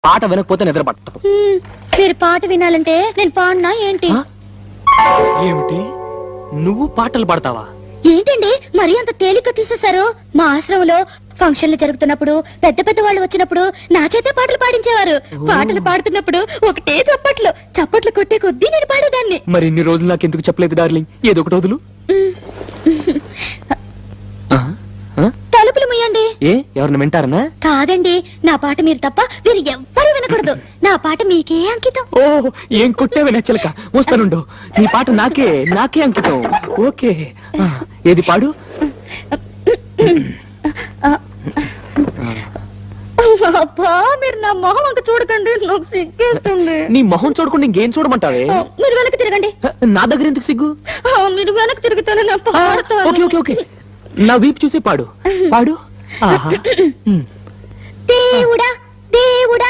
పాట వినకపోతే నిద్ర పట్టదు. మీరు పాట వినాలంటే నేను పాడినా ఏంటి? ఏమిటి నువ్వు పాటలు పాడతావా? ఏంటండి మరీ అంత తేలిక తీసేశారు? మా ఆశ్రమంలో ఫంక్షన్లు జరుగుతున్నప్పుడు పెద్ద పెద్ద వాళ్ళు వచ్చినప్పుడు నా చేతే పాటలు పాడించేవారు. పాటలు పాడుతున్నప్పుడు ఒకటే చప్పట్లు చప్పట్లు కొట్టే కొద్దీ నేను పాడేదాన్ని. మరి ఇన్ని రోజులు నాకు ఎందుకు చెప్పలేదు డార్లింగ్? ఏదో ఒకటి వదులు. తలుపులు ముయ్యండి. ఏ ఎవరిని వింటారనా? కాదండి, నా పాట మీరు తప్ప మీరు ఎవ్వరూ వినకూడదు. నా పాట మీకే అంకితం. ఓ ఏం కొట్టేవే నచ్చలక. వస్తానుండు, నీ పాట నాకే అంకితం. ఓకే, ఏది పాడు. అబ్బా, మీరు నా మొహం అంక చూడకండి, నాకు సిగ్గేస్తుంది. నీ మొహం చూడకుండా ఇంకేం చూడమంటావే? మీరు వెనక్కి తిరగండి. నా దగ్గర ఎందుకు సిగ్గు? మీరు వెనక్కి తిరుగుతాను, నా పాడతాను. ఓకే ఓకే ఓకే, నా వీపు చూసి పాడు పాడు. ఆహా. దేవుడా దేవుడా